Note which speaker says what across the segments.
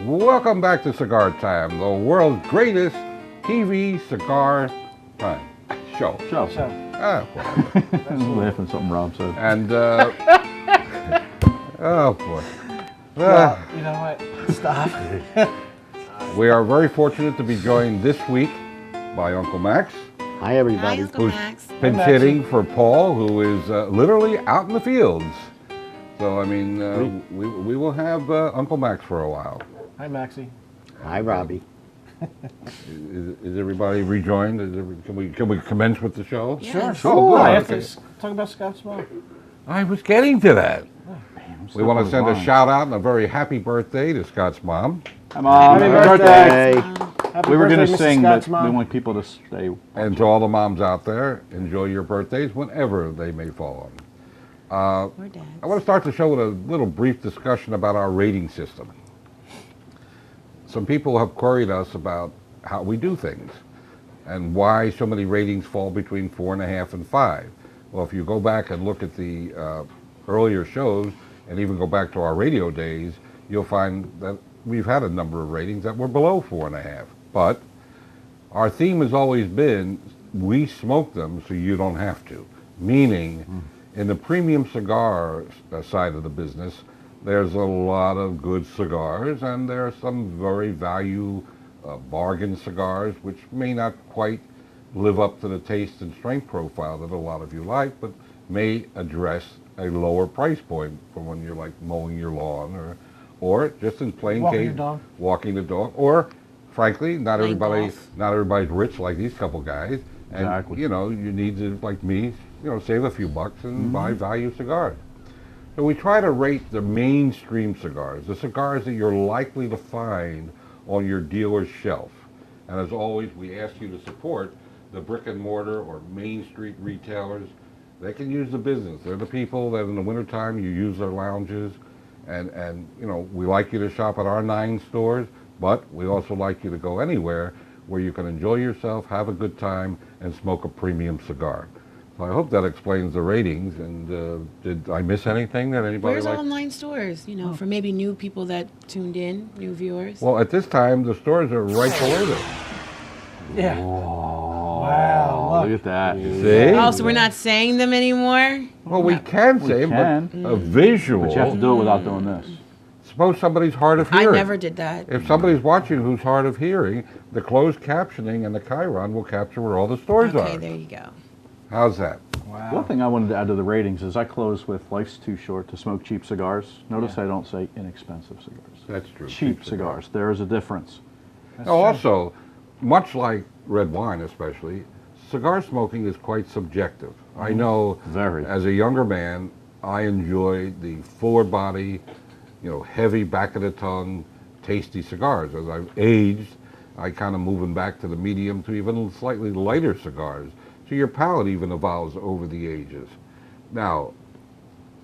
Speaker 1: Welcome back to Cigar Time, the world's greatest TV cigar time show.
Speaker 2: I'm laughing at something Rob said.
Speaker 1: And, oh boy.
Speaker 3: Well, you know what? Stop.
Speaker 1: We are very fortunate to be joined this week by Uncle Max,
Speaker 4: Hi, everybody.
Speaker 5: Hi, Uncle
Speaker 1: who's
Speaker 5: Max.
Speaker 1: pinch hitting for Paul, who is literally out in the fields. So, I mean, we will have Uncle Max for a while.
Speaker 3: Hi, Maxie.
Speaker 4: Hi, Robbie.
Speaker 1: Is everybody rejoined? Can we commence with the show?
Speaker 5: Yeah.
Speaker 3: Sure.
Speaker 1: Oh, good.
Speaker 3: I have
Speaker 1: Okay.
Speaker 3: to talk about Scott Small.
Speaker 1: I was getting to that.
Speaker 2: I'm
Speaker 1: We want to
Speaker 2: stuck on
Speaker 1: send a
Speaker 2: the
Speaker 1: shout out and a very happy birthday to Scott's mom.
Speaker 2: Come on,
Speaker 3: Happy
Speaker 2: happy
Speaker 3: birthday.
Speaker 2: birthday.
Speaker 3: Happy
Speaker 2: We were going
Speaker 3: birthday,
Speaker 2: to
Speaker 3: Mrs.
Speaker 2: sing,
Speaker 3: Scott's
Speaker 2: but
Speaker 3: mom.
Speaker 2: we want people to stay.
Speaker 1: And to all the moms out there, enjoy your birthdays whenever they may fall on.
Speaker 5: We're dads.
Speaker 1: I want to start the show with a little brief discussion about our rating system. Some people have queried us about how we do things and why so many ratings fall between 4.5 and 5. Well, if you go back and look at the earlier shows and even go back to our radio days, you'll find that we've had a number of ratings that were below 4.5. But our theme has always been, we smoke them so you don't have to. Meaning, in the premium cigar side of the business, there's a lot of good cigars, and there are some very value bargain cigars, which may not quite live up to the taste and strength profile that a lot of you like, but may address a lower price point for when you're like mowing your lawn or just in plain
Speaker 3: Walking
Speaker 1: case
Speaker 3: your dog.
Speaker 1: walking the dog, or frankly, not
Speaker 5: Playing
Speaker 1: everybody's rich like these couple guys, and
Speaker 2: Exactly.
Speaker 1: you know, you need to, like me, save a few bucks and buy value cigars. So we try to rate the mainstream cigars, the cigars that you're likely to find on your dealer's shelf. And as always, we ask you to support the brick and mortar or main street retailers. They can use the business. They're the people that in the wintertime you use their lounges. And we like you to shop at our 9 stores, but we also like you to go anywhere where you can enjoy yourself, have a good time, and smoke a premium cigar. So I hope that explains the ratings. And did I miss anything that anybody
Speaker 5: Where's
Speaker 1: liked?
Speaker 5: online stores? For maybe new people that tuned in, new viewers.
Speaker 1: Well, at this time, the stores are right below them.
Speaker 3: Yeah.
Speaker 2: Oh,
Speaker 3: Wow,
Speaker 2: look at that.
Speaker 1: See?
Speaker 5: Oh, so we're not saying them anymore?
Speaker 1: Well, we can say,
Speaker 2: can.
Speaker 1: but a visual.
Speaker 2: But you have to do it without doing this.
Speaker 1: Suppose somebody's hard of
Speaker 5: I
Speaker 1: hearing.
Speaker 5: never did that.
Speaker 1: If somebody's watching who's hard of hearing, the closed captioning and the chyron will capture where all the stores
Speaker 5: Okay,
Speaker 1: are.
Speaker 5: there you go.
Speaker 1: How's that?
Speaker 3: Wow.
Speaker 2: One thing I wanted to add to the ratings is I close with life's too short to smoke cheap cigars. Notice I don't say inexpensive cigars.
Speaker 1: That's true.
Speaker 2: Cheap cigars. There is a difference.
Speaker 3: That's
Speaker 1: Oh,
Speaker 3: true.
Speaker 1: also, much like red wine especially, cigar smoking is quite subjective. I know
Speaker 2: Very.
Speaker 1: as a younger man, I enjoyed the fuller body, heavy back of the tongue, tasty cigars. As I've aged, I kind of moving back to the medium to even slightly lighter cigars. So your palate even evolves over the ages. Now,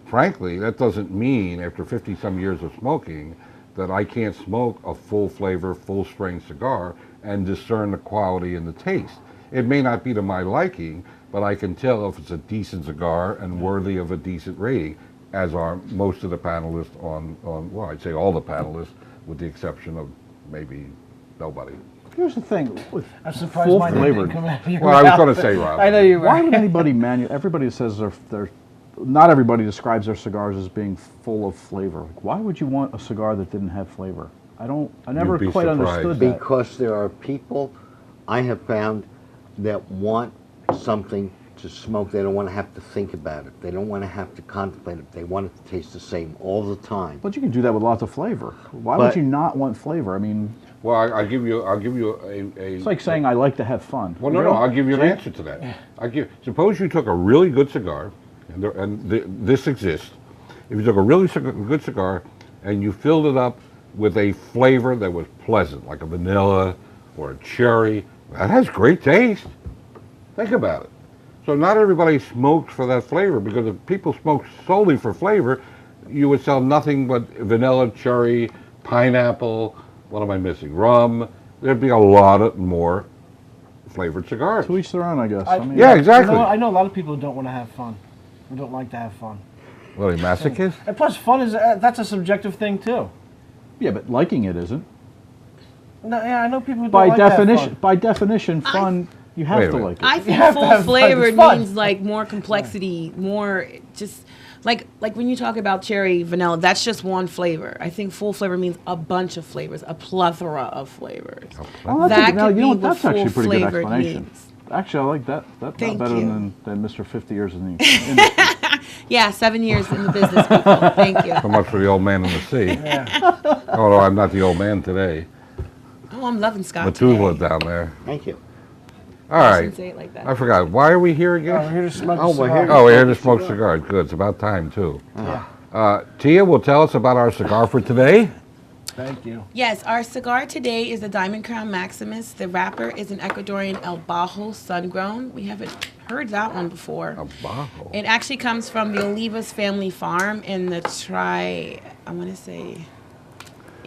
Speaker 1: frankly, that doesn't mean after 50 some years of smoking that I can't smoke a full flavor, full strength cigar and discern the quality and the taste. It may not be to my liking, but I can tell if it's a decent cigar and worthy of a decent rating, as are most of the panelists well, I'd say all the panelists, with the exception of maybe nobody.
Speaker 2: Here's the thing. With
Speaker 3: I'm surprised
Speaker 2: full
Speaker 3: mine
Speaker 2: flavored.
Speaker 3: didn't come out of your
Speaker 1: Well, I was
Speaker 3: mouth.
Speaker 1: going to say, Rob.
Speaker 3: I know you were.
Speaker 2: Why would anybody everybody says they're not everybody describes their cigars as being full of flavor. Like, why would you want a cigar that didn't have flavor? I never
Speaker 1: You'd be
Speaker 2: quite
Speaker 1: surprised.
Speaker 2: understood that.
Speaker 4: Because there are people I have found that want something to smoke. They don't want to have to think about it. They don't want to have to contemplate it. They want it to taste the same all the time.
Speaker 2: But you can do that with lots of flavor. Why would
Speaker 4: But-
Speaker 2: you not want flavor? I mean,
Speaker 1: Well, I'll give you a.
Speaker 2: it's like saying I like to have fun.
Speaker 1: Well, no,
Speaker 2: Really?
Speaker 1: I'll give you an answer to that. Suppose you took a really good cigar, this exists. If you took a really good cigar and you filled it up with a flavor that was pleasant, like a vanilla or a cherry, that has great taste. Think about it. So not everybody smokes for that flavor, because if people smoked solely for flavor, you would sell nothing but vanilla, cherry, pineapple, what am I missing? Rum. There'd be a lot of more flavored cigars.
Speaker 2: To each their own, I guess.
Speaker 1: Yeah, exactly.
Speaker 3: I know a lot of people who don't want to have fun. Who don't like to have fun.
Speaker 1: What, a masochist?
Speaker 3: And plus, fun is that's a subjective thing too.
Speaker 2: Yeah, but liking it isn't.
Speaker 3: No, yeah, I know people who
Speaker 2: By
Speaker 3: don't like
Speaker 2: definition,
Speaker 3: that fun.
Speaker 2: by definition, fun. You
Speaker 1: Wait
Speaker 2: have
Speaker 1: a
Speaker 2: to
Speaker 1: minute.
Speaker 2: like it.
Speaker 5: I
Speaker 3: You
Speaker 5: think
Speaker 3: have to
Speaker 5: full
Speaker 3: have fun.
Speaker 5: flavored
Speaker 3: It's fun.
Speaker 5: means like more complexity, more just like when you talk about cherry vanilla, that's just one flavor. I think full flavor means a bunch of flavors, a plethora of flavors.
Speaker 2: Well,
Speaker 5: That
Speaker 2: now,
Speaker 5: could
Speaker 2: you know
Speaker 5: be
Speaker 2: what? That's
Speaker 5: what
Speaker 2: actually a pretty good
Speaker 5: full-flavored
Speaker 2: explanation.
Speaker 5: means.
Speaker 2: Actually, I like that. That's
Speaker 5: Thank
Speaker 2: better
Speaker 5: you.
Speaker 2: than Mr. 50 years in the industry.
Speaker 5: Yeah, 7 years in the business, people. Thank you.
Speaker 1: So much for the old man in the sea.
Speaker 3: Yeah.
Speaker 1: Although I'm not the old man today.
Speaker 5: Oh, I'm loving Scott
Speaker 1: Methuselah
Speaker 5: today.
Speaker 1: down there.
Speaker 4: Thank you.
Speaker 1: All
Speaker 5: I
Speaker 1: right.
Speaker 5: shouldn't say it like that.
Speaker 1: I forgot. Why are we here
Speaker 3: Oh,
Speaker 1: again?
Speaker 3: we're here to smoke
Speaker 4: Oh,
Speaker 3: a
Speaker 4: we're
Speaker 3: cigar.
Speaker 4: here to-
Speaker 1: Oh, we're here to smoke cigars. Good. It's about time, too.
Speaker 3: Yeah.
Speaker 1: Tia will tell us about our cigar for today.
Speaker 3: Thank you.
Speaker 5: Yes, our cigar today is the Diamond Crown Maximus. The wrapper is an Ecuadorian El Bajo sun-grown. We haven't heard that one before.
Speaker 1: Bajo.
Speaker 5: It actually comes from the Olivas family farm in the I want to say,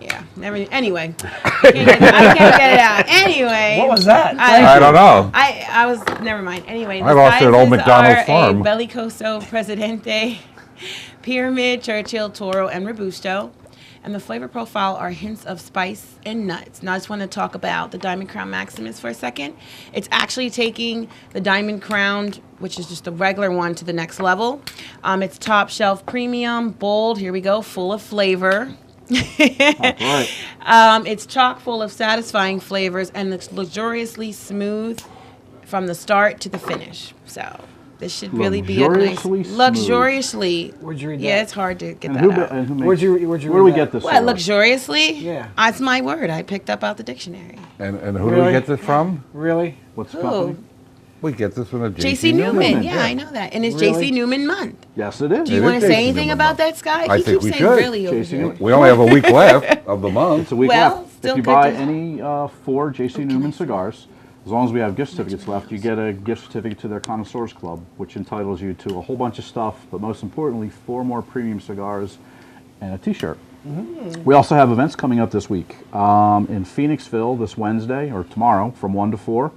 Speaker 5: yeah, never. Anyway, I can't get it out. Anyway,
Speaker 3: What was that?
Speaker 1: I don't know.
Speaker 5: I was never mind. Anyway,
Speaker 1: I lost it at Old
Speaker 5: sizes
Speaker 1: McDonald's
Speaker 5: are
Speaker 1: farm.
Speaker 5: A Bellicoso Presidente, Pyramid, Churchill, Toro, and Robusto. And the flavor profile are hints of spice and nuts. Now I just want to talk about the Diamond Crown Maximus for a second. It's actually taking the Diamond Crown, which is just a regular one, to the next level. It's top shelf premium, bold, here we go, full of flavor.
Speaker 2: Right.
Speaker 5: It's chock full of satisfying flavors and it's luxuriously smooth from the start to the finish. So this should really be a nice
Speaker 2: Luxuriously smooth.
Speaker 5: luxuriously.
Speaker 3: Where'd you read
Speaker 5: Yeah,
Speaker 3: that?
Speaker 5: it's hard to get
Speaker 2: And
Speaker 5: that
Speaker 2: who,
Speaker 5: out.
Speaker 2: and who
Speaker 3: Where'd
Speaker 2: makes,
Speaker 3: you
Speaker 2: where
Speaker 3: read
Speaker 2: do we
Speaker 3: that?
Speaker 2: get this?
Speaker 5: What,
Speaker 2: cigar?
Speaker 5: luxuriously?
Speaker 3: Yeah.
Speaker 5: That's my word. I picked up out the dictionary.
Speaker 1: And who do we
Speaker 3: Really?
Speaker 1: get this from?
Speaker 3: Really?
Speaker 2: What's the
Speaker 5: Oh,
Speaker 2: company?
Speaker 1: We get this from the
Speaker 5: J.C. Newman. Yeah,
Speaker 1: yeah.
Speaker 5: I know that. And it's
Speaker 3: Really?
Speaker 5: J.C. Newman month.
Speaker 2: Yes, it is.
Speaker 5: Do you
Speaker 1: It
Speaker 5: want
Speaker 1: is
Speaker 5: to say
Speaker 1: J.C.
Speaker 5: anything
Speaker 1: Newman
Speaker 5: about
Speaker 1: month.
Speaker 5: that, Sky?
Speaker 1: I
Speaker 5: He
Speaker 1: think
Speaker 5: keeps
Speaker 1: we
Speaker 5: saying
Speaker 1: should.
Speaker 5: really over
Speaker 2: J.C.
Speaker 5: here.
Speaker 2: Newman.
Speaker 1: We only have a week left of the month.
Speaker 2: It's a week
Speaker 5: Well,
Speaker 2: left.
Speaker 5: still
Speaker 2: If you
Speaker 5: good
Speaker 2: buy
Speaker 5: to-
Speaker 2: any 4 J.C. Newman cigars, as long as we have gift certificates left, you get a gift certificate to their Connoisseurs Club, which entitles you to a whole bunch of stuff, but most importantly, 4 more premium cigars and a T-shirt. We also have events coming up this week in Phoenixville this Wednesday or tomorrow from 1 to 4,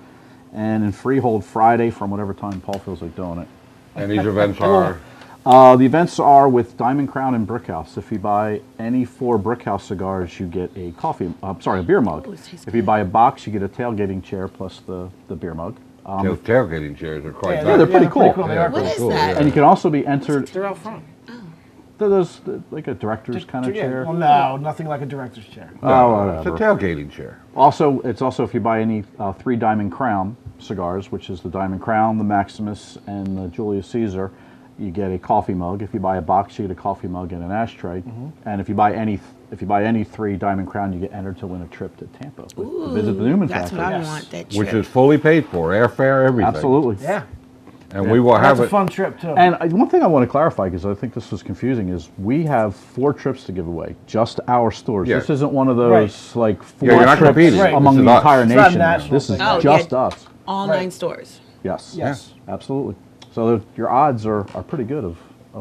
Speaker 2: and in Freehold Friday from whatever time Paul feels like doing it.
Speaker 1: And these events are,
Speaker 2: The events are with Diamond Crown and Brickhouse. If you buy any 4 Brickhouse cigars, you get a a beer mug.
Speaker 5: Oh, it tastes
Speaker 2: If you buy a box, you get a tailgating chair plus the beer mug.
Speaker 1: those tailgating chairs are quite
Speaker 3: Yeah,
Speaker 1: nice.
Speaker 2: they're pretty cool.
Speaker 3: They
Speaker 1: Yeah,
Speaker 3: are
Speaker 5: What
Speaker 1: pretty
Speaker 5: is
Speaker 1: cool,
Speaker 5: that?
Speaker 1: yeah.
Speaker 2: And you can also be entered.
Speaker 3: They're out front.
Speaker 2: There's like a director's kind of
Speaker 3: Yeah,
Speaker 2: chair.
Speaker 3: Well, no, nothing like a director's chair.
Speaker 2: Oh,
Speaker 1: It's a
Speaker 2: whatever.
Speaker 1: tailgating chair.
Speaker 2: Also, it's also if you buy any 3 Diamond Crown cigars, which is the Diamond Crown, the Maximus, and the Julius Caesar, you get a coffee mug. If you buy a box, you get a coffee mug and an ashtray. And if you buy any 3 Diamond Crown, you get entered to win a trip to Tampa to visit the Newman
Speaker 5: That's
Speaker 2: factory.
Speaker 5: what I
Speaker 3: Yes.
Speaker 5: want. That
Speaker 1: Which
Speaker 5: trip.
Speaker 1: is fully paid for, airfare, everything.
Speaker 2: Absolutely.
Speaker 3: Yeah.
Speaker 1: And we will
Speaker 3: That's
Speaker 1: have
Speaker 3: a
Speaker 1: it.
Speaker 3: fun trip, too.
Speaker 2: And one thing I want to clarify, because I think this was confusing, is we have 4 trips to give away, just our stores.
Speaker 1: Yeah.
Speaker 2: This isn't one of those
Speaker 3: Right.
Speaker 2: like 4
Speaker 1: Yeah, you're not
Speaker 2: trips
Speaker 1: competing.
Speaker 3: Right.
Speaker 2: among
Speaker 1: This
Speaker 2: the
Speaker 1: is us.
Speaker 2: entire
Speaker 3: It's not a
Speaker 2: nation.
Speaker 3: national
Speaker 2: This is
Speaker 3: thing.
Speaker 5: Oh,
Speaker 2: just
Speaker 5: yeah.
Speaker 2: us.
Speaker 5: All
Speaker 3: Right.
Speaker 5: 9 stores.
Speaker 2: Yes.
Speaker 3: Yes.
Speaker 2: Absolutely. So your odds are pretty good of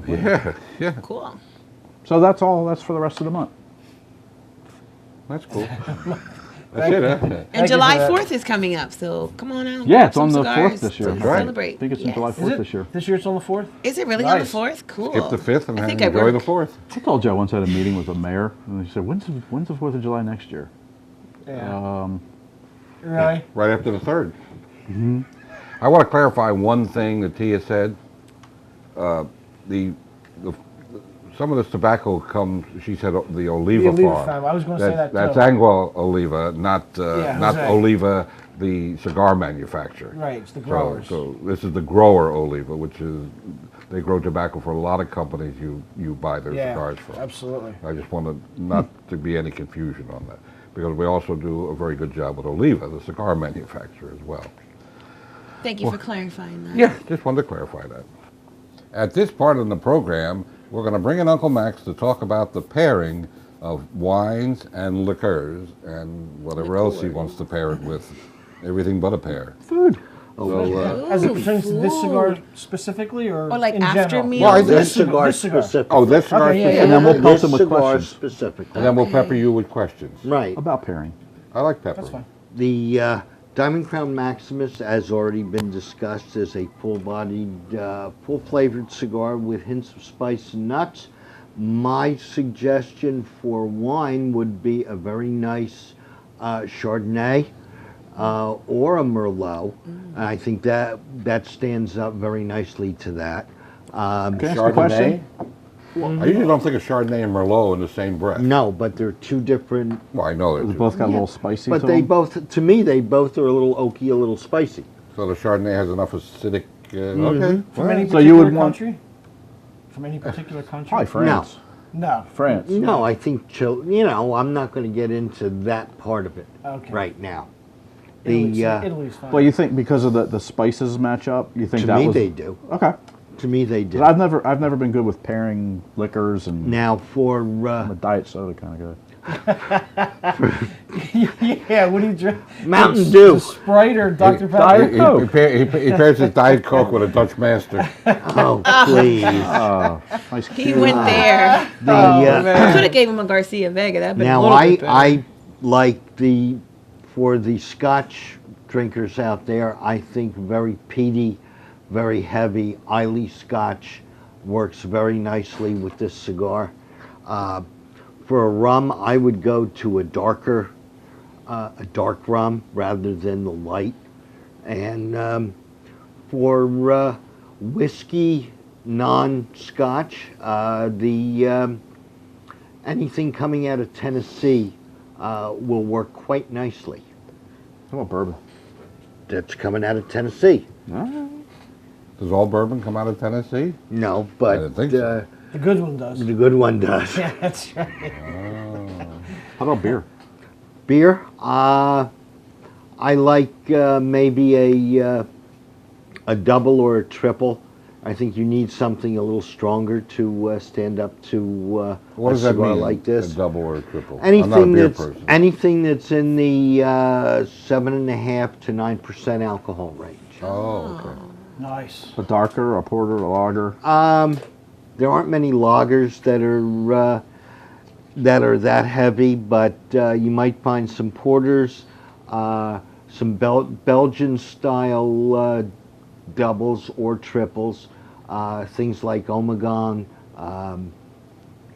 Speaker 2: winning.
Speaker 1: Yeah, yeah,
Speaker 5: Cool.
Speaker 2: So that's all. That's for the rest of the month.
Speaker 1: that's cool. That's it, huh?
Speaker 5: And
Speaker 3: Thank you
Speaker 5: July
Speaker 3: for that.
Speaker 5: 4th is coming up, so come on out.
Speaker 2: Yeah,
Speaker 5: grab
Speaker 2: it's on
Speaker 5: some
Speaker 2: the
Speaker 5: cigars
Speaker 2: 4th this year.
Speaker 5: to
Speaker 1: That's right.
Speaker 5: Celebrate.
Speaker 2: I think it's in
Speaker 5: Yes.
Speaker 2: July
Speaker 3: Is
Speaker 2: 4th
Speaker 3: it?
Speaker 2: this year.
Speaker 3: This year it's on the 4th?
Speaker 5: Is it really on the
Speaker 3: Nice.
Speaker 5: 4th? Cool.
Speaker 1: Skip the 5th and
Speaker 5: I think
Speaker 1: enjoy
Speaker 5: I
Speaker 1: the
Speaker 5: work.
Speaker 1: 4th.
Speaker 2: I told you I once had a meeting with the mayor, and he said, "When's the 4th of July next year?"
Speaker 3: Yeah. Really?
Speaker 1: Right after the 3rd. I want to clarify one thing that Tia said. The some of this tobacco comes, she said, the Oliva
Speaker 3: The Oliva
Speaker 1: farm.
Speaker 3: farm. I was gonna say that,
Speaker 1: That's
Speaker 3: too.
Speaker 1: Angua Oliva, not
Speaker 3: Yeah,
Speaker 1: not
Speaker 3: Jose.
Speaker 1: Oliva, the cigar manufacturer.
Speaker 3: Right, it's the
Speaker 1: So,
Speaker 3: growers.
Speaker 1: so this is the grower Oliva, which is they grow tobacco for a lot of companies you buy their
Speaker 3: Yeah,
Speaker 1: cigars from.
Speaker 3: absolutely.
Speaker 1: I just wanted not to be any confusion on that, because we also do a very good job with Oliva, the cigar manufacturer as well.
Speaker 5: Thank you for clarifying that.
Speaker 1: Yeah, just wanted to clarify that. At this part of the program, we're going to bring in Uncle Max to talk about the pairing of wines and liqueurs and whatever else he wants to pair it with. Everything but a pair.
Speaker 2: Food.
Speaker 1: So,
Speaker 3: As it
Speaker 5: Ooh,
Speaker 3: pertains to this cigar
Speaker 5: food.
Speaker 3: specifically, or
Speaker 5: Or like
Speaker 3: in
Speaker 5: after
Speaker 3: general?
Speaker 5: meal?
Speaker 1: Well, I-
Speaker 4: This cigar
Speaker 3: This cigar.
Speaker 4: specific.
Speaker 1: oh, this cigar
Speaker 3: Okay, yeah,
Speaker 1: specific?
Speaker 2: And then we'll pelt
Speaker 4: This
Speaker 2: them with
Speaker 4: cigar
Speaker 2: questions
Speaker 4: specifically.
Speaker 1: And then we'll
Speaker 5: Okay.
Speaker 1: pepper you with questions.
Speaker 4: Right.
Speaker 2: about pairing.
Speaker 1: I like pepper.
Speaker 3: That's fine.
Speaker 4: The Diamond Crown Maximus, has already been discussed, is a full-bodied, full-flavored cigar with hints of spice and nuts. My suggestion for wine would be a very nice Chardonnay or a Merlot. And I think that stands up very nicely to that.
Speaker 2: Can I ask a question?
Speaker 1: I usually don't think of Chardonnay and Merlot in the same breath.
Speaker 4: No, but they're two different.
Speaker 1: Well, I know
Speaker 2: They
Speaker 1: they're two.
Speaker 2: both got a little spicy
Speaker 4: But
Speaker 2: to
Speaker 4: they
Speaker 2: them.
Speaker 4: both, to me, they both are a little oaky, a little spicy.
Speaker 1: So the Chardonnay has enough acidic. Okay.
Speaker 3: From any
Speaker 2: So
Speaker 3: particular
Speaker 2: you would want-
Speaker 3: country? From any particular country?
Speaker 2: Probably France.
Speaker 3: No.
Speaker 2: France.
Speaker 4: No, I think I'm not going to get into that part of it
Speaker 3: Okay.
Speaker 4: right now.
Speaker 3: Italy's fine.
Speaker 2: Well, you think because of the spices match up, you think
Speaker 4: To
Speaker 2: that
Speaker 4: me,
Speaker 2: was
Speaker 4: they do.
Speaker 2: okay?
Speaker 4: To me, they do.
Speaker 2: 'Cause I've never been good with pairing liquors, and
Speaker 4: Now for
Speaker 2: I'm a diet soda kind of guy.
Speaker 3: yeah, what do you drink?
Speaker 4: Mountain Dew.
Speaker 3: The Sprite or Dr.
Speaker 2: Diet
Speaker 3: Pepper?
Speaker 2: Coke.
Speaker 1: He pairs his Diet Coke with a Dutch Master.
Speaker 4: Oh, please.
Speaker 2: Nice
Speaker 5: He
Speaker 2: cute.
Speaker 5: went there.
Speaker 4: The,
Speaker 5: Could have gave him a Garcia Vega. That'd been a
Speaker 4: now
Speaker 5: little bit better.
Speaker 4: I like for the Scotch drinkers out there, I think very peaty, very heavy Islay Scotch works very nicely with this cigar. For a rum, I would go to a dark rum rather than the light. And for whiskey, non-Scotch, anything coming out of Tennessee will work quite nicely.
Speaker 2: How about bourbon?
Speaker 4: That's coming out of Tennessee.
Speaker 1: Does all bourbon come out of Tennessee?
Speaker 4: No, but
Speaker 1: I didn't think so.
Speaker 3: The good one does.
Speaker 4: the good one does.
Speaker 3: Yeah, that's right.
Speaker 2: How about beer?
Speaker 4: Beer, I like maybe a double or a triple. I think you need something a little stronger to stand up to
Speaker 1: What
Speaker 4: a
Speaker 1: does that
Speaker 4: cigar
Speaker 1: mean?
Speaker 4: like this.
Speaker 1: A double or a triple? I'm not a
Speaker 4: Anything
Speaker 1: beer
Speaker 4: that's
Speaker 1: person.
Speaker 4: anything that's in the 7.5% to 9% alcohol range.
Speaker 1: Oh, okay.
Speaker 3: Nice.
Speaker 2: A darker, a porter, a lager.
Speaker 4: There aren't many lagers that are that heavy, but you might find some porters, some Belgian style doubles or triples, things like Omegon,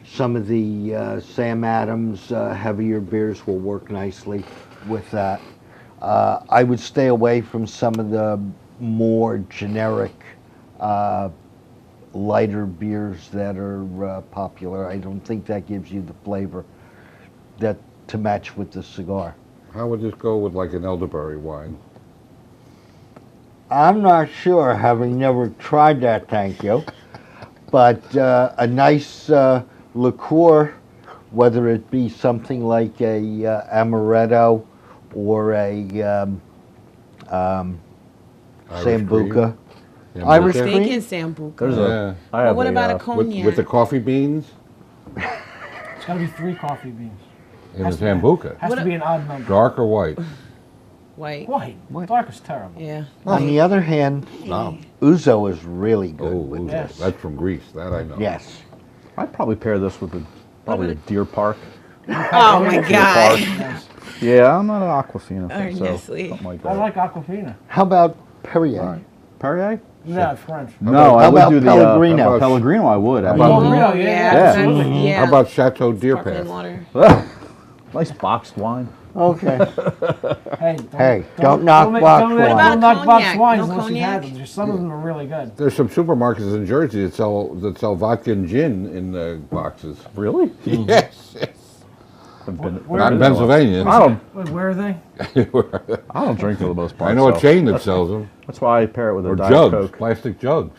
Speaker 4: some of the Sam Adams heavier beers will work nicely with that. I would stay away from some of the more generic lighter beers that are popular. I don't think that gives you the flavor that to match with the cigar.
Speaker 1: How would this go with like an elderberry wine?
Speaker 4: I'm not sure, having never tried that, thank you. But a nice liqueur, whether it be something like a amaretto or a Sambuca. Irish
Speaker 1: Sambuca?
Speaker 4: cream?
Speaker 5: Thinking Sambuca.
Speaker 2: There's
Speaker 1: Yeah.
Speaker 2: I have
Speaker 5: What about a
Speaker 2: uh,
Speaker 5: cognac?
Speaker 1: With the coffee beans
Speaker 3: It's got to be 3 coffee beans.
Speaker 1: in the
Speaker 3: Has to be-
Speaker 1: Sambuca.
Speaker 3: Has to be an odd number.
Speaker 1: Dark or white?
Speaker 5: White.
Speaker 3: White. Dark is terrible.
Speaker 5: Yeah.
Speaker 4: On the other hand,
Speaker 1: No.
Speaker 4: Ouzo is really good.
Speaker 1: Oh,
Speaker 4: with
Speaker 3: Yes.
Speaker 4: this.
Speaker 1: that's from Greece. That I know.
Speaker 4: Yes.
Speaker 2: I'd probably pair this with probably a Deer Park.
Speaker 5: Oh my God.
Speaker 3: Nice.
Speaker 2: Yeah, I'm not an Aquafina
Speaker 5: Or
Speaker 2: fan, so
Speaker 5: Nestle.
Speaker 2: something like
Speaker 3: I
Speaker 2: that.
Speaker 3: like Aquafina.
Speaker 4: How about Perrier?
Speaker 2: All right. Perrier?
Speaker 3: No, French.
Speaker 2: No, I
Speaker 4: how
Speaker 2: would
Speaker 4: about
Speaker 2: do the
Speaker 4: Pellegrino?
Speaker 1: How about-
Speaker 2: Pellegrino. I would.
Speaker 1: about-
Speaker 2: actually.
Speaker 3: Pellegrino,
Speaker 5: Oh,
Speaker 3: yeah,
Speaker 5: yeah.
Speaker 3: absolutely.
Speaker 5: Yeah.
Speaker 1: How about Chateau Deer
Speaker 5: Sparkling
Speaker 1: Path?
Speaker 5: water.
Speaker 2: Nice boxed wine.
Speaker 4: Okay.
Speaker 3: Hey,
Speaker 4: don't knock box wine.
Speaker 3: Don't
Speaker 5: What
Speaker 3: knock
Speaker 5: about
Speaker 3: box
Speaker 5: cognac?
Speaker 3: wines
Speaker 5: No
Speaker 3: unless you
Speaker 5: cognac?
Speaker 3: have them. Some of them are really good.
Speaker 1: There's some supermarkets in Jersey that sell vodka and gin in the boxes.
Speaker 2: Really?
Speaker 1: Yes.
Speaker 2: I've been-
Speaker 3: Where-
Speaker 1: Not in Pennsylvania.
Speaker 2: I don't.
Speaker 3: Wait, where are they?
Speaker 2: I don't drink for the most part.
Speaker 1: I know a
Speaker 2: so
Speaker 1: chain that sells them.
Speaker 2: That's why I pair it with a
Speaker 1: Or
Speaker 2: Diet
Speaker 1: jugs,
Speaker 2: Coke.
Speaker 1: plastic jugs.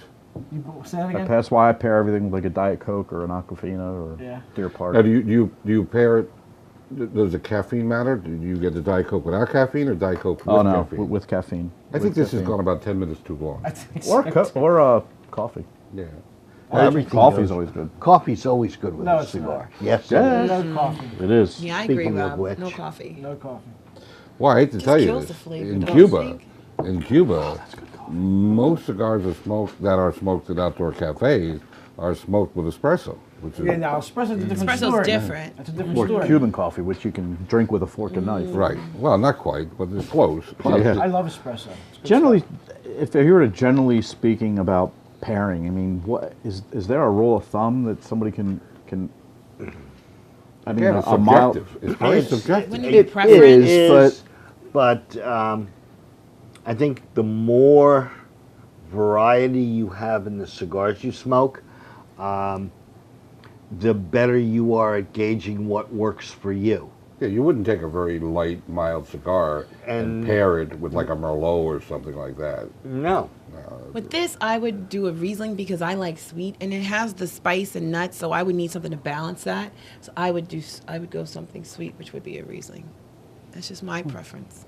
Speaker 3: Say that again?
Speaker 2: That's why I pair everything with like a Diet Coke or an Aquafina or
Speaker 3: Yeah.
Speaker 2: Deer Park.
Speaker 1: Now, do you pair it? Does the caffeine matter? Do you get the Diet Coke without caffeine or Diet Coke with
Speaker 2: Oh no,
Speaker 1: caffeine?
Speaker 2: with caffeine.
Speaker 1: I think this has gone about 10 minutes too long.
Speaker 3: I think
Speaker 2: Or
Speaker 3: so.
Speaker 2: coffee.
Speaker 1: Yeah.
Speaker 4: Everything
Speaker 2: Coffee's
Speaker 4: goes-
Speaker 2: always good.
Speaker 4: Coffee's always good with
Speaker 3: No,
Speaker 4: a
Speaker 3: it's
Speaker 4: cigar.
Speaker 3: not.
Speaker 4: Yes,
Speaker 2: Yeah.
Speaker 4: it is.
Speaker 3: No coffee.
Speaker 2: It is.
Speaker 5: Yeah, I agree,
Speaker 4: Speaking of
Speaker 5: Rob.
Speaker 4: which.
Speaker 5: No coffee.
Speaker 3: No coffee.
Speaker 1: Well, I hate to
Speaker 5: Just
Speaker 1: tell you
Speaker 5: kills
Speaker 1: this.
Speaker 5: the flavor,
Speaker 1: In
Speaker 5: don't you
Speaker 1: Cuba,
Speaker 5: think?
Speaker 1: most cigars are smoked at outdoor cafes are smoked with espresso, which is
Speaker 3: Yeah, now espresso's a different
Speaker 5: Espresso's
Speaker 3: story.
Speaker 5: different.
Speaker 3: That's a different
Speaker 2: Or
Speaker 3: story.
Speaker 2: Cuban coffee, which you can drink with a fork and knife.
Speaker 1: right. Well, not quite, but it's close.
Speaker 2: Yeah.
Speaker 3: I love espresso. It's good
Speaker 2: Generally,
Speaker 3: stuff.
Speaker 2: if you were to generally speaking about pairing, I mean, what is there a rule of thumb that somebody can can. I mean,
Speaker 1: Again, it's
Speaker 2: a mild.
Speaker 1: subjective. It's very
Speaker 4: It's-
Speaker 1: subjective.
Speaker 5: Wouldn't it be
Speaker 2: It
Speaker 5: preference?
Speaker 2: is.
Speaker 4: But I think the more variety you have in the cigars you smoke, the better you are at gauging what works for you.
Speaker 1: Yeah, you wouldn't take a very light, mild cigar and
Speaker 4: And-
Speaker 1: pair it with like a Merlot or something like that.
Speaker 4: No.
Speaker 5: With this, I would do a Riesling because I like sweet, and it has the spice and nuts, so I would need something to balance that. So I would go something sweet, which would be a Riesling. That's just my preference.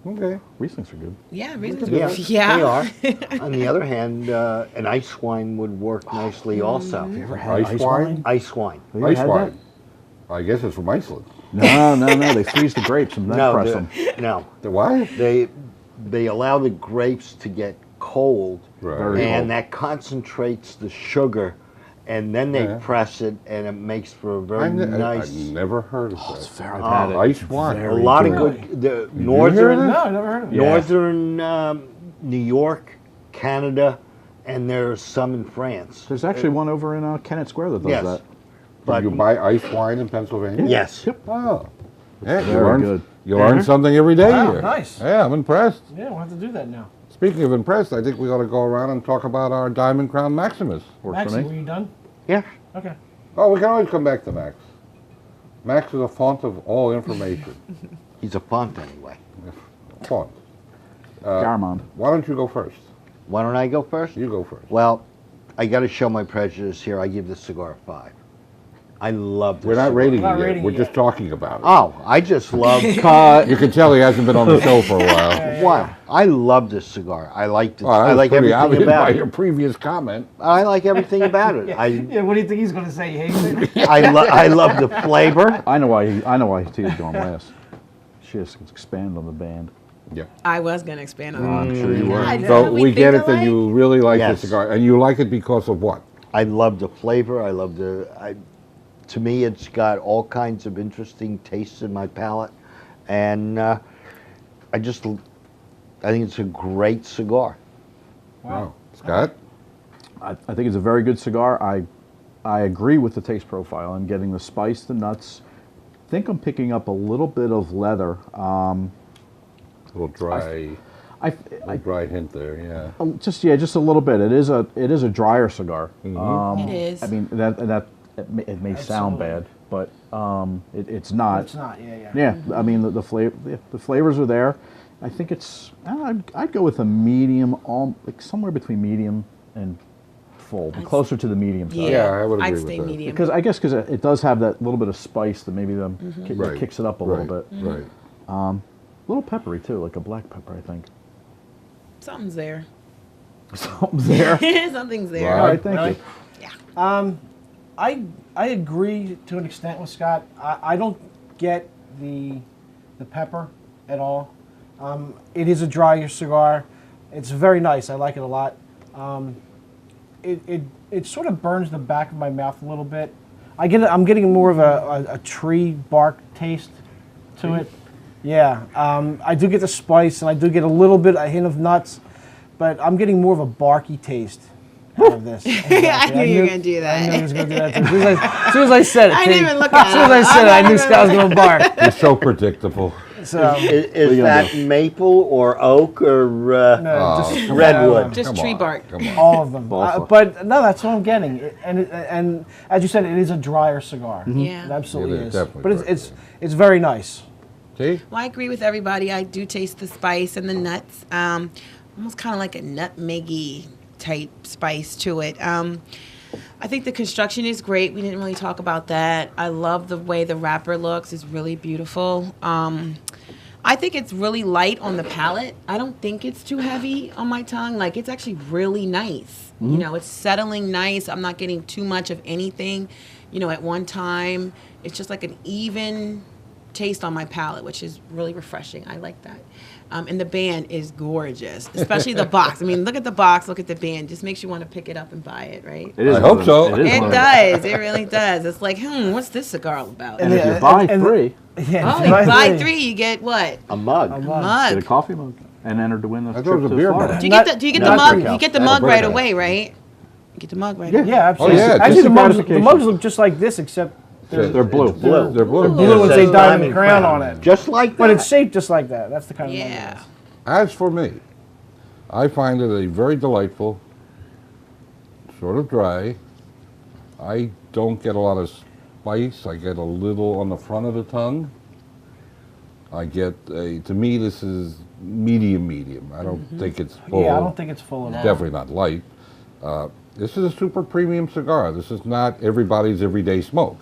Speaker 1: Okay.
Speaker 2: Rieslings are good.
Speaker 5: Yeah, Riesling's
Speaker 4: Yeah,
Speaker 5: yeah.
Speaker 4: they are. On the other hand, an ice wine would work nicely also.
Speaker 2: You ever had
Speaker 1: Ice wine?
Speaker 4: Ice wine.
Speaker 2: Have you ever
Speaker 1: Ice
Speaker 2: had
Speaker 1: wine. I guess it's from Iceland.
Speaker 2: that? No. They freeze the grapes and then
Speaker 4: No,
Speaker 2: press them.
Speaker 4: no.
Speaker 1: The what?
Speaker 4: They allow the grapes to get cold,
Speaker 1: Right.
Speaker 2: Very
Speaker 4: and
Speaker 2: cold.
Speaker 4: that concentrates the sugar, and then they
Speaker 1: Yeah.
Speaker 4: press it, and it makes for a very
Speaker 1: I've
Speaker 4: nice.
Speaker 1: never heard of
Speaker 2: It's
Speaker 1: that.
Speaker 2: very, I've had it.
Speaker 1: Ice wine.
Speaker 4: A
Speaker 2: Very
Speaker 4: lot
Speaker 2: good.
Speaker 4: of good. The
Speaker 1: hear
Speaker 4: northern,
Speaker 1: that?
Speaker 3: No, I never heard of it.
Speaker 2: Yeah.
Speaker 4: northern New York, Canada, and there's some in France.
Speaker 2: There's actually one over in Kennett Square that does
Speaker 4: Yes.
Speaker 2: that.
Speaker 4: But
Speaker 1: you buy ice wine in Pennsylvania?
Speaker 4: yes,
Speaker 1: Oh. Yeah,
Speaker 2: Very good.
Speaker 1: You learn something every day
Speaker 3: Wow,
Speaker 1: here.
Speaker 3: nice.
Speaker 1: Yeah, I'm impressed.
Speaker 3: Yeah, we'll have to do that now.
Speaker 1: Speaking of impressed, I think we ought to go around and talk about our Diamond Crown Maximus.
Speaker 2: Works
Speaker 3: Max,
Speaker 2: for
Speaker 3: were
Speaker 2: me.
Speaker 3: you done?
Speaker 4: yeah.
Speaker 3: Okay.
Speaker 1: Oh, we can always come back to Max. Max is a font of all information.
Speaker 4: He's a font anyway.
Speaker 1: Font.
Speaker 2: Garamond.
Speaker 1: Why don't you go first?
Speaker 4: Why don't I go first?
Speaker 1: You go first.
Speaker 4: Well, I got to show my prejudice here. I give this cigar a 5. I love this
Speaker 1: We're not
Speaker 4: cigar.
Speaker 1: rating
Speaker 3: Not
Speaker 1: it yet.
Speaker 3: rating
Speaker 1: We're
Speaker 3: it
Speaker 1: just
Speaker 3: yet.
Speaker 1: talking about it.
Speaker 4: Oh, I just love.
Speaker 1: You can tell he hasn't been on the show for a while.
Speaker 4: Wow, I love this cigar. I liked it.
Speaker 1: Well, that
Speaker 4: I
Speaker 1: was
Speaker 4: like
Speaker 1: pretty
Speaker 4: everything
Speaker 1: obvious
Speaker 4: about
Speaker 1: by
Speaker 4: it.
Speaker 1: your previous comment.
Speaker 4: I like everything about it.
Speaker 3: Yeah, what do you think he's going to say? He hates it?
Speaker 4: I love the flavor.
Speaker 2: I know why Tina's going last. She has to expand on the band.
Speaker 1: Yeah.
Speaker 5: I was going to expand on
Speaker 2: I'm sure you were.
Speaker 5: I know.
Speaker 1: So we get
Speaker 5: think
Speaker 1: it that
Speaker 5: alike.
Speaker 1: you really like
Speaker 4: Yes.
Speaker 1: the cigar, and you like it because of what?
Speaker 4: I love the flavor. I love to me, it's got all kinds of interesting tastes in my palate, and I think it's a great cigar.
Speaker 1: Wow. Scott?
Speaker 2: I think it's a very good cigar. I agree with the taste profile. I'm getting the spice, the nuts. I think I'm picking up a little bit of leather.
Speaker 1: A little dry,
Speaker 2: I
Speaker 1: dry hint there, yeah.
Speaker 2: just a little bit. It is a drier cigar.
Speaker 5: It is.
Speaker 2: I mean it may sound bad, but it's not.
Speaker 3: It's not, yeah.
Speaker 2: Yeah, I mean the flavors are there. I think it's. I'd go with a medium, like somewhere between medium and full, but closer to the medium side.
Speaker 1: Yeah, I would
Speaker 5: I'd
Speaker 1: agree with
Speaker 5: stay
Speaker 1: that.
Speaker 5: medium.
Speaker 2: Because I guess it does have that little bit of spice that maybe that
Speaker 1: Right.
Speaker 2: kicks it up a
Speaker 1: Right.
Speaker 2: little bit.
Speaker 1: Right.
Speaker 2: A little peppery too, like a black pepper, I think.
Speaker 5: Something's there.
Speaker 2: Something's there.
Speaker 5: Something's there.
Speaker 2: All right, thank
Speaker 3: Really?
Speaker 2: you.
Speaker 5: Yeah.
Speaker 3: I agree to an extent with Scott. I don't get the pepper at all. It is a drier cigar. It's very nice. I like it a lot. It sort of burns the back of my mouth a little bit. I'm getting more of a tree bark taste to it. Yeah. I do get the spice, and I do get a hint of nuts, but I'm getting more of a barky taste out of this.
Speaker 5: I knew you were going to do that.
Speaker 3: I knew he was going to do that too. As soon as I said it,
Speaker 5: I didn't
Speaker 3: Kate,
Speaker 5: even look at
Speaker 3: as soon as I
Speaker 5: it.
Speaker 3: said it, I knew Scott was going to bark.
Speaker 1: You're so predictable.
Speaker 3: So,
Speaker 4: Is
Speaker 2: you gonna
Speaker 4: that maple or oak or
Speaker 3: no, just
Speaker 4: redwood?
Speaker 5: Just
Speaker 1: Come
Speaker 5: tree
Speaker 1: on,
Speaker 5: bark.
Speaker 1: Come on.
Speaker 3: all of them.
Speaker 2: Balsa.
Speaker 3: But no, that's what I'm getting. And as you said, it is a drier cigar.
Speaker 5: Yeah.
Speaker 3: It absolutely
Speaker 1: It is
Speaker 3: is.
Speaker 1: definitely
Speaker 3: But
Speaker 1: drier,
Speaker 3: it's very nice.
Speaker 1: See?
Speaker 5: Well, I agree with everybody. I do taste the spice and the nuts. Almost kind of like a nutmeggy type spice to it. I think the construction is great. We didn't really talk about that. I love the way the wrapper looks. It's really beautiful. I think it's really light on the palate. I don't think it's too heavy on my tongue. Like, it's actually really nice. You know, it's settling nice. I'm not getting too much of anything, at one time. It's just like an even taste on my palate, which is really refreshing. I like that. And the band is gorgeous, especially the box. I mean, look at the box, look at the band. Just makes you want to pick it up and buy it, right?
Speaker 2: It is
Speaker 1: I
Speaker 2: one
Speaker 1: hope
Speaker 2: of
Speaker 1: so.
Speaker 2: It, is
Speaker 5: It
Speaker 2: one of
Speaker 5: does. It really does. It's like, what's this cigar all about?
Speaker 2: And if
Speaker 3: Yeah,
Speaker 2: you buy
Speaker 3: and-
Speaker 2: three,
Speaker 3: Yeah,
Speaker 5: Oh, you buy three, you get what?
Speaker 4: A mug.
Speaker 3: A mug.
Speaker 2: get a
Speaker 5: Mug.
Speaker 2: coffee mug and enter to win a
Speaker 1: I thought
Speaker 2: trip
Speaker 1: it was a
Speaker 2: to
Speaker 1: beer
Speaker 2: Florida.
Speaker 1: mug.
Speaker 5: Do you get the
Speaker 3: Not
Speaker 5: mug?
Speaker 3: breakout.
Speaker 5: You get the
Speaker 1: Not
Speaker 5: mug right
Speaker 1: breakout.
Speaker 5: away, right? Get the mug right.
Speaker 2: Yeah.
Speaker 3: Yeah,
Speaker 1: Oh,
Speaker 3: absolutely.
Speaker 1: yeah,
Speaker 3: Actually,
Speaker 2: just
Speaker 3: the
Speaker 2: a
Speaker 3: mugs
Speaker 2: gratification.
Speaker 3: look just like this, except
Speaker 2: They're blue.
Speaker 4: Blue.
Speaker 1: They're blue.
Speaker 3: blue and
Speaker 4: It
Speaker 3: say
Speaker 4: says
Speaker 3: diamond crown on it.
Speaker 4: Just like that.
Speaker 3: But it's shaped just like that. That's the kind of mug it
Speaker 5: Yeah.
Speaker 3: is.
Speaker 1: As for me, I find it a very delightful, sort of dry. I don't get a lot of spice. I get a little on the front of the tongue. I get to me, this is medium. I don't think it's full.
Speaker 3: Yeah, I don't think it's full of
Speaker 1: Definitely not light. This is a super premium cigar. This is not everybody's everyday smoke.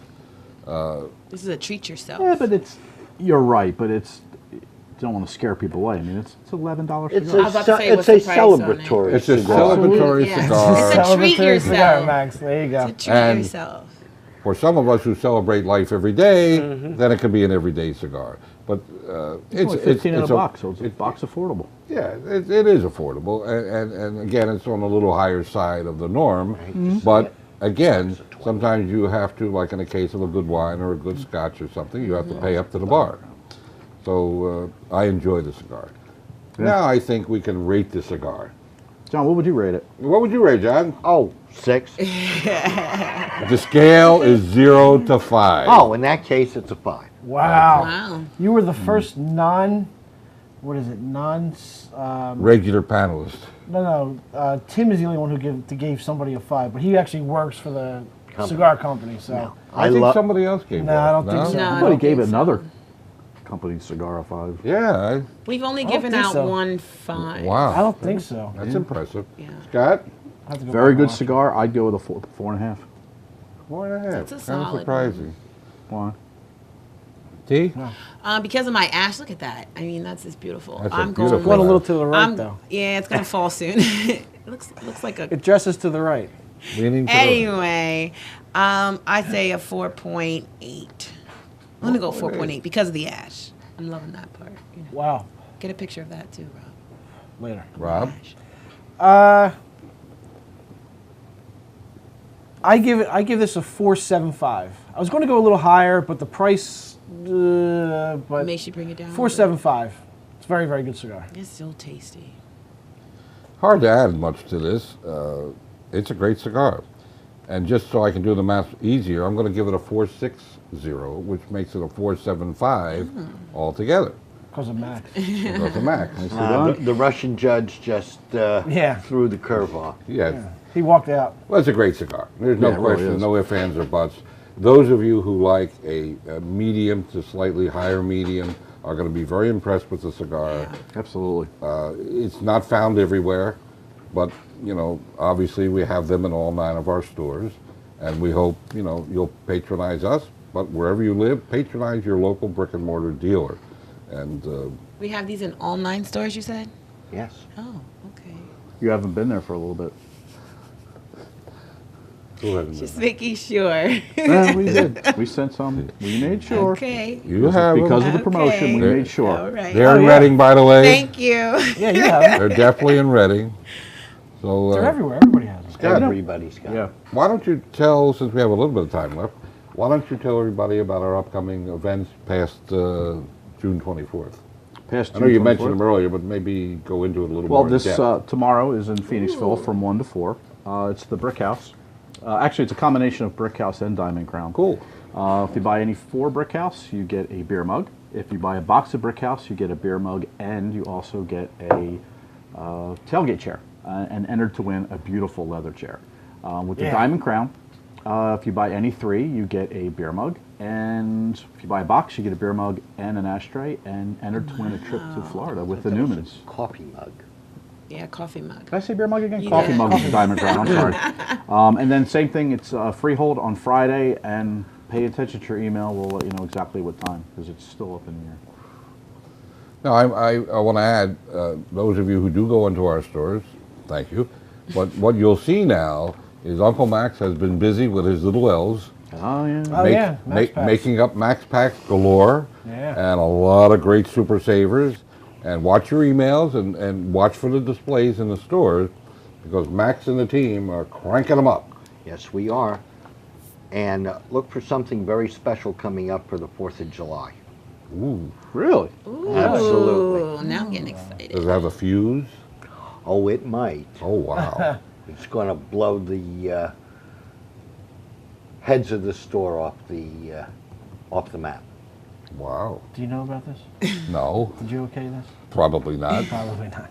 Speaker 5: This is a treat yourself.
Speaker 2: Yeah, but you're right, but you don't want to scare people away. I mean, it's $11
Speaker 4: It's
Speaker 2: cigar.
Speaker 5: I was about to say,
Speaker 4: it's
Speaker 5: what's
Speaker 4: a
Speaker 5: the price on it?
Speaker 4: celebratory
Speaker 1: It's a
Speaker 4: cigar.
Speaker 1: celebratory
Speaker 5: Yeah.
Speaker 1: cigar.
Speaker 5: It's a treat
Speaker 3: Celebratory cigar,
Speaker 5: yourself.
Speaker 3: Max. There you go.
Speaker 5: To treat
Speaker 1: And-
Speaker 5: yourself.
Speaker 1: For some of us who celebrate life every day, then it can be an everyday cigar. But
Speaker 2: It's only 15 in a box, so it's a box affordable.
Speaker 1: Yeah, it is affordable, and again, it's on a little higher side of the norm. But again, sometimes you have to, like in a case of a good wine or a good scotch or something, you have to pay up to the bar. So I enjoy the cigar. Now I think we can rate the cigar.
Speaker 2: John, what would you rate it?
Speaker 1: What would you rate, John?
Speaker 4: Oh, 6.
Speaker 1: The scale is 0 to 5.
Speaker 4: Oh, in that case, it's a 5.
Speaker 3: Wow.
Speaker 5: Wow.
Speaker 3: You were the first non. What is it?
Speaker 1: Regular panelist.
Speaker 3: No. Tim is the only one who gave somebody a 5, but he actually works for the cigar company. So
Speaker 1: I
Speaker 4: I
Speaker 1: think
Speaker 4: love.
Speaker 1: somebody else gave
Speaker 3: No,
Speaker 1: one.
Speaker 3: I don't think so.
Speaker 5: No, I
Speaker 2: Somebody
Speaker 5: don't
Speaker 2: gave
Speaker 5: think so.
Speaker 2: another company cigar a 5.
Speaker 1: Yeah,
Speaker 5: We've only
Speaker 3: don't
Speaker 5: given
Speaker 3: think
Speaker 5: out
Speaker 3: so.
Speaker 5: 1.5.
Speaker 1: wow.
Speaker 3: I don't think so.
Speaker 1: That's impressive.
Speaker 5: Yeah.
Speaker 1: Scott?
Speaker 3: I have to go
Speaker 2: Very
Speaker 3: back
Speaker 2: good
Speaker 3: and watch.
Speaker 2: cigar. I'd go with a 4.5.
Speaker 1: 4.5.
Speaker 5: That's a
Speaker 1: Kind of
Speaker 5: solid
Speaker 1: surprising.
Speaker 2: Why?
Speaker 1: T?
Speaker 5: Because of my ash, look at that. I mean, that's just beautiful.
Speaker 1: That's a
Speaker 5: I'm
Speaker 1: beautiful
Speaker 5: going
Speaker 3: Went a
Speaker 5: with,
Speaker 3: little to the right though.
Speaker 5: yeah, it's gonna fall soon. it looks like a.
Speaker 3: It dresses to the right.
Speaker 1: Leaning to the-
Speaker 5: Anyway, I say a 4.8. I'm gonna go 4.8 because of the ash. I'm loving that part. You know.
Speaker 3: Wow.
Speaker 5: Get a picture of that too, Rob.
Speaker 3: Later.
Speaker 1: Rob?
Speaker 5: Ash.
Speaker 3: I give this a 4.75. I was going to go a little higher, but the price, but
Speaker 5: Makes you bring it down.
Speaker 3: 4.75. It's a very, very good cigar.
Speaker 5: It's still tasty.
Speaker 1: Hard to add much to this. It's a great cigar. And just so I can do the math easier, I'm going to give it a 4.60, which makes it a 4.75 altogether.
Speaker 3: Because of Max.
Speaker 1: Because of Max.
Speaker 4: The Russian judge just
Speaker 3: Yeah.
Speaker 4: threw the curve off.
Speaker 1: Yeah.
Speaker 3: He walked out.
Speaker 1: Well, it's a great cigar. There's no
Speaker 2: Yeah, it really
Speaker 1: question,
Speaker 2: is.
Speaker 1: no ifs, ands, or buts. Those of you who like a medium to slightly higher medium are going to be very impressed with the cigar.
Speaker 2: Absolutely.
Speaker 1: It's not found everywhere, but, you know, obviously we have them in all 9 of our stores, and we hope, you know, you'll patronize us, but wherever you live, patronize your local brick and mortar dealer. And
Speaker 5: We have these in all 9 stores, you said?
Speaker 4: Yes.
Speaker 5: Oh, okay.
Speaker 2: You haven't been there for a little bit.
Speaker 1: go ahead.
Speaker 5: Just making sure.
Speaker 2: We did. We sent some. We made sure.
Speaker 5: Okay.
Speaker 1: You have
Speaker 2: Because
Speaker 1: them.
Speaker 2: of the promotion, we
Speaker 5: Okay.
Speaker 2: made sure.
Speaker 5: All right.
Speaker 1: They're in
Speaker 3: yeah.
Speaker 1: Reading, by the way.
Speaker 5: Thank you.
Speaker 3: Yeah, you have them.
Speaker 1: They're definitely in Reading. So
Speaker 3: They're everywhere. Everybody has them.
Speaker 4: Everybody's got
Speaker 2: Yeah.
Speaker 4: it.
Speaker 1: why don't you tell, since we have a little bit of time left, why don't you tell everybody about our upcoming events past June 24th?
Speaker 2: Past
Speaker 1: I know
Speaker 2: June
Speaker 1: you mentioned
Speaker 2: 24th.
Speaker 1: them earlier, but maybe go into it a little
Speaker 2: Well,
Speaker 1: more in
Speaker 2: this
Speaker 1: depth.
Speaker 2: tomorrow is in Phoenixville from 1 to 4. It's the Brick House. Actually, it's a combination of Brick House and Diamond Crown.
Speaker 1: Cool.
Speaker 2: If you buy any 4 Brick House, you get a beer mug. If you buy a box of Brick House, you get a beer mug, and you also get a tailgate chair, and entered to win a beautiful leather chair. With the
Speaker 3: Yeah.
Speaker 2: Diamond Crown, if you buy any 3, you get a beer mug, and if you buy a box, you get a beer mug and an ashtray, and entered to win a trip to Florida with the Newmans.
Speaker 4: Coffee mug.
Speaker 5: Yeah, coffee mug.
Speaker 2: Did I say beer mug again?
Speaker 5: You
Speaker 2: Coffee
Speaker 5: did.
Speaker 2: mug with the Diamond Crown. I'm sorry. And then same thing. It's freehold on Friday, and pay attention to your email. We'll let you know exactly what time because it's still up in the air.
Speaker 1: Now, I want to add, those of you who do go into our stores, thank you. But what you'll see now is Uncle Max has been busy with his little elves.
Speaker 2: Oh yeah.
Speaker 3: Oh, yeah, Max Packs.
Speaker 1: Making up Max Packs galore.
Speaker 3: Yeah.
Speaker 1: And a lot of great super savers. And watch your emails and watch for the displays in the stores because Max and the team are cranking them up.
Speaker 4: Yes, we are. And look for something very special coming up for the 4th of July.
Speaker 1: Ooh.
Speaker 2: Really?
Speaker 4: Absolutely.
Speaker 5: Ooh, now I'm getting excited.
Speaker 1: Does it have a fuse?
Speaker 4: Oh, it might.
Speaker 1: Oh, wow.
Speaker 4: It's going to blow the heads of the store off the map.
Speaker 1: Wow.
Speaker 3: Do you know about this?
Speaker 1: No,
Speaker 3: Did you okay this?
Speaker 1: probably not.
Speaker 3: Probably not.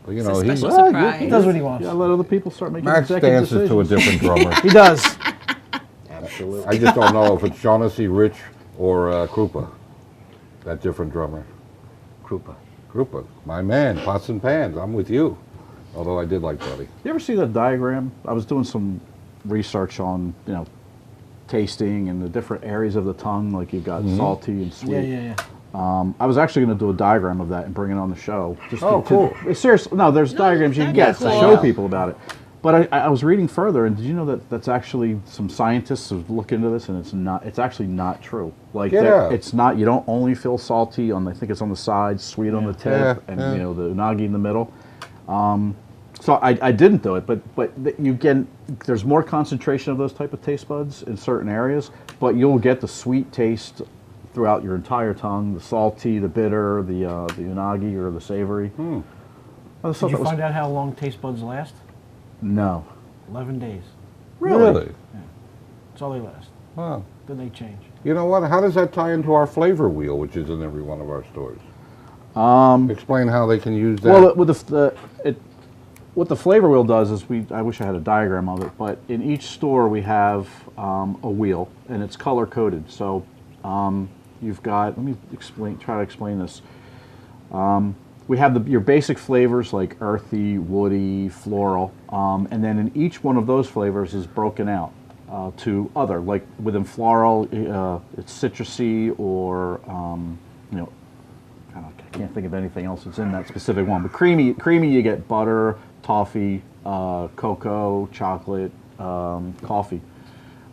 Speaker 1: But, you
Speaker 5: It's a
Speaker 1: know,
Speaker 5: special
Speaker 2: Well,
Speaker 5: surprise.
Speaker 3: He does what he wants.
Speaker 2: Yeah, let other people start making
Speaker 1: Max
Speaker 2: executive
Speaker 1: dances to a
Speaker 2: decisions.
Speaker 1: different drummer.
Speaker 3: He does.
Speaker 4: Absolutely.
Speaker 1: I just don't know if it's Shaughnessy, Rich, or Krupa. That different drummer.
Speaker 4: Krupa.
Speaker 1: Krupa, my man, pots and pans. I'm with you. Although I did like Buddy.
Speaker 2: You ever see that diagram? I was doing some research on, tasting and the different areas of the tongue, like you've got salty and sweet.
Speaker 3: Yeah.
Speaker 2: I was actually going to do a diagram of that and bring it on the show. Just
Speaker 1: Oh, cool.
Speaker 2: Seriously, no, there's diagrams you can
Speaker 5: that'd
Speaker 2: get
Speaker 5: be
Speaker 2: to
Speaker 5: cool.
Speaker 2: show people about it. But I was reading further, and did you know that that's actually some scientists have looked into this, and it's actually not true. Like
Speaker 1: Yeah.
Speaker 2: it's not. You don't only feel salty on. I think it's on the sides, sweet on the tip,
Speaker 1: Yeah,
Speaker 2: and
Speaker 1: yeah.
Speaker 2: the unagi in the middle. So I didn't do it, but you get there's more concentration of those type of taste buds in certain areas, but you'll get the sweet taste throughout your entire tongue, the salty, the bitter, the unagi or the savory. I just thought
Speaker 3: Did you
Speaker 2: that was-
Speaker 3: find out how long taste buds last?
Speaker 2: No.
Speaker 3: 11 days.
Speaker 1: Really?
Speaker 3: That's all they last.
Speaker 1: Wow.
Speaker 3: Then they change.
Speaker 1: You know what? How does that tie into our flavor wheel, which is in every one of our stores? Explain how they can use that.
Speaker 2: Well, what the flavor wheel does is I wish I had a diagram of it, but in each store we have a wheel and it's color coded. So you've got, let me try to explain this. We have your basic flavors like earthy, woody, floral, and then in each one of those flavors is broken out to other. Like within floral, it's citrusy or I can't think of anything else that's in that specific one. But creamy, you get butter, toffee, cocoa, chocolate, coffee.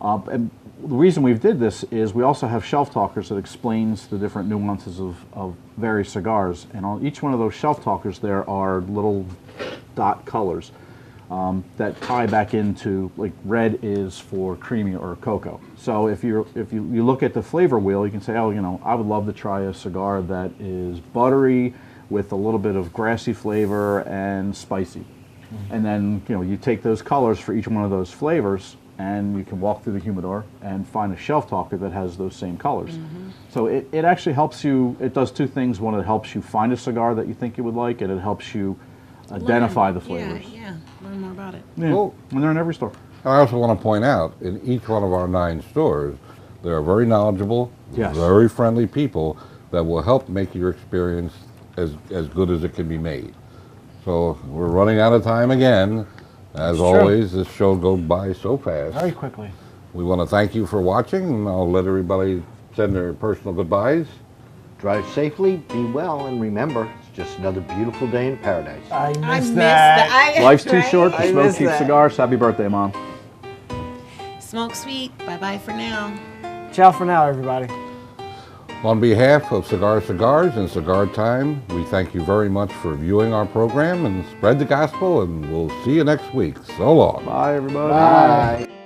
Speaker 2: And the reason we did this is we also have shelf talkers that explains the different nuances of various cigars. And on each one of those shelf talkers there are little dot colors that tie back into, like red is for creamy or cocoa. So if you look at the flavor wheel, you can say, oh, I would love to try a cigar that is buttery with a little bit of grassy flavor and spicy. And then you take those colors for each one of those flavors, and you can walk through the humidor and find a shelf talker that has those same colors. So it actually helps you. It does two things. One, it helps you find a cigar that you think you would like, and it helps you identify the flavors.
Speaker 5: Yeah, learn more about it.
Speaker 2: Yeah.
Speaker 1: Cool.
Speaker 2: And they're in every store.
Speaker 1: I also want to point out, in each one of our 9 stores, there are very knowledgeable,
Speaker 2: Yes.
Speaker 1: very friendly people that will help make your experience as good as it can be made. So we're running out of time again. As
Speaker 3: true.
Speaker 1: always, this show goes by so fast.
Speaker 3: Very quickly.
Speaker 1: We want to thank you for watching, and I'll let everybody send their personal goodbyes.
Speaker 4: Drive safely, be well, and remember, it's just another beautiful day in paradise.
Speaker 3: I
Speaker 5: I
Speaker 3: missed
Speaker 5: missed
Speaker 3: that.
Speaker 5: that.
Speaker 2: Life's too
Speaker 5: Right?
Speaker 2: short to
Speaker 3: I
Speaker 2: smoke
Speaker 3: missed
Speaker 2: cheap
Speaker 3: that.
Speaker 2: cigars. Happy birthday, Mom.
Speaker 5: Smoke sweet. Bye-bye for now.
Speaker 3: Ciao for now, everybody.
Speaker 1: On behalf of Cigar Cigars and Cigar Time, we thank you very much for viewing our program and spread the gospel, and we'll see you next week. So long.
Speaker 2: Bye, everybody.
Speaker 3: Bye.